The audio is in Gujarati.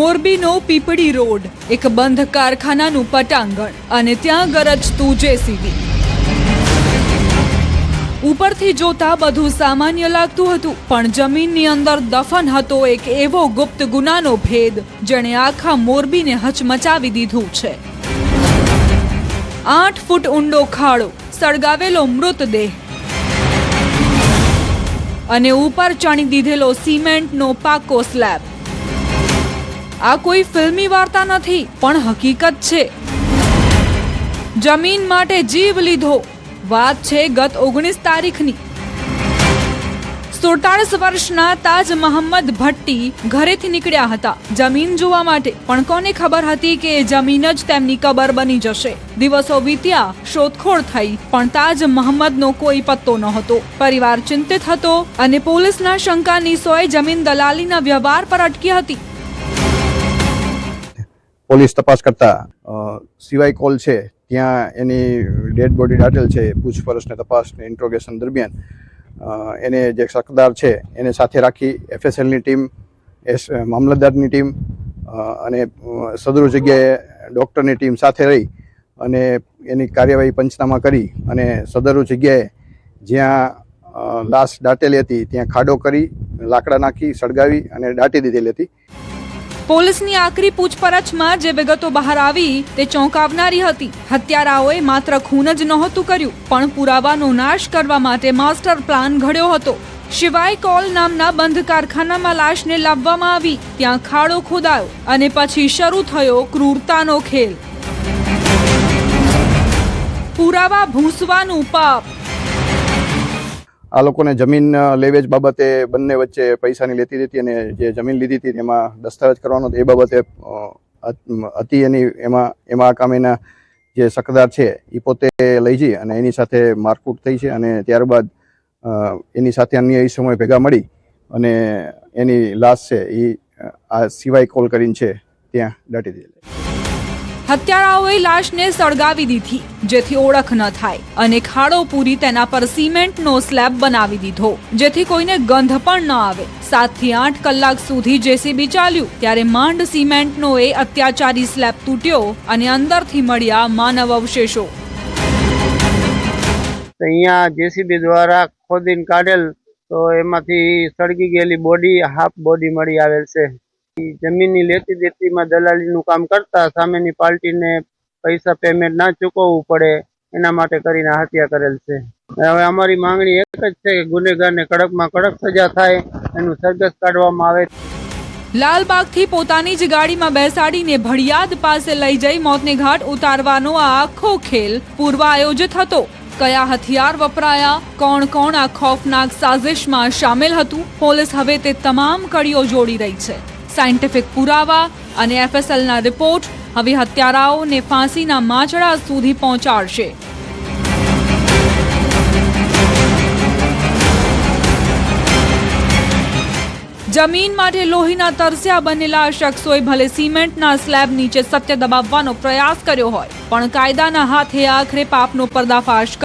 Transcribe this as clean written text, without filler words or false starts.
મોરબીનો પીપળી રોડ, એક બંધ કારખાનાનું પટાંગણ અને ત્યાં ગરજતું જેસીબી. ઉપરથી જોતા બધું સામાન્ય લાગતું હતું, પણ જમીનની અંદર દફન હતો એક એવો ગુપ્ત ગુનાનો ભેદ જેણે આખા મોરબીને હચમચાવી દીધું છે. 8 ફૂટ ઊંડો ખાડો, સળગાવેલો મૃતદેહ અને ઉપર ચણી દીધેલો સિમેન્ટનો પાકો સ્લેબ. આ કોઈ ફિલ્મી વાર્તા નથી, પણ હકીકત છે. જમીન માટે જીવ લીધો. વાત છે ગત 19 તારીખની. 47 વર્ષના તાજ મોહમ્મદ ભટ્ટી ઘરેથી નીકળ્યા હતા જમીન જોવા માટે, પણ કોને ખબર હતી કે એ જમીન જ તેમની કબર બની જશે. દિવસો વીત્યા, શોધખોળ થઈ, પણ તાજ મોહમ્મદનો કોઈ પત્તો નહોતો. પરિવાર ચિંતિત હતો અને પોલીસના શંકાની સોય જમીન દલાલીના વ્યવહાર પર અટકી હતી. પોલીસ તપાસ કરતા સિવાય કોલ છે ત્યાં એની ડેડ બોડી દાટેલ છે. પૂછપરછ ને તપાસ ને ઇન્ટ્રોગેશન દરમિયાન એને જે શકદાર છે એને સાથે રાખી FSLની ટીમ, મામલતદારની ટીમ અને સદરૂ જગ્યાએ ડૉક્ટરની ટીમ સાથે રહી અને એની કાર્યવાહી પંચનામા કરી અને સદરૂ જગ્યાએ જ્યાં લાશ દાટેલી હતી ત્યાં ખાડો કરી, લાકડા નાખી, સળગાવી અને દાટી દીધેલી હતી. પોલીસની આકરી પૂછપરછમાં જે વિગતો બહાર આવી તે ચોંકાવનારી હતી. હત્યારાઓએ માત્ર ખૂન જ નહોતું કર્યું, પણ પુરાવાનો નાશ કરવા માટે માસ્ટર પ્લાન ઘડ્યો હતો. શિવાય કોલ નામના બંધ કારખાનામાં લાશને લાવવામાં આવી, ત્યાં ખાડો ખોદાયો અને પછી શરૂ થયો ક્રૂરતાનો ખેલ. પુરાવા ભૂંસવાનું પાપ. આ લોકોને જમીન લેવેચ બાબતે બંને વચ્ચે પૈસાની લેતી દેતી અને જે જમીન લીધી હતી એમાં દસ્તાવેજ કરવાનો એ બાબતે હતી. એમાં આ કામ એના જે શકદાર છે એ પોતે લઈ જઈ અને એની સાથે મારકૂટ થઈ છે અને ત્યારબાદ એની સાથે અન્ય સમય ભેગા મળી અને એની લાશ છે એ આ સિવાય કોલ કરીને છે ત્યાં દાટી દીધી. હત્યારાઓએ લાશને સળગાવી દીધી જેથી ઓળખ ન થાય અને ખાડો પૂરી તેના પર સિમેન્ટનો સ્લેબ બનાવી દીધો જેથી કોઈને ગંધ પણ ન આવે. 7 થી 8 કલાક સુધી જેસીબી ચાલ્યું ત્યારે માંડ સિમેન્ટનો એ અત્યાચારી સ્લેબ તૂટ્યો અને અંદરથી મળ્યા માનવ અવશેષો. અહીંયા જેસીબી દ્વારા ખોદીને કાઢેલ તો એમાંથી સળગી ગયેલી બોડી, હાફ બોડી મળી આવેલ છે. જમીનની લેતી દેતીમાં દલાલીનું કામ કરતા સામેની પાર્ટીને પૈસા પેમેન્ટ ના ચૂકવવું પડે એના માટે કરીને હત્યા કરેલ છે. હવે અમારી માંગણી એક જ છે કે ગુનેગારને કડકમાં કડક સજા થાય, એનું સરઘસ કાઢવામાં આવે. લાલબાગથી પોતાની જ ગાડીમાં બેસાડીને ભડિયાદ પાસે લઈ જઈ મોતને ઘાટ ઉતારવાનો આ આખો ખેલ પૂર્વ આયોજિત હતો. કયા હથિયાર વપરાયા, કોણ કોણ આ ખોફનાક સાજિશમાં સામેલ હતું, પોલીસ હવે તે તમામ કડીઓ જોડી રહી છે. સાયન્ટિફિક પુરાવા અને FSLના રિપોર્ટ હવે હત્યારાઓને ફાંસીના માંચડા સુધી પહોંચાડશે. જમીન માટે લોહીના તરસ્યા બનેલા શખ્સોએ ભલે સિમેન્ટના સ્લેબ નીચે સત્ય દબાવવાનો પ્રયાસ કર્યો હોય, પણ કાયદાના હાથે આખરે પાપનો પર્દાફાશ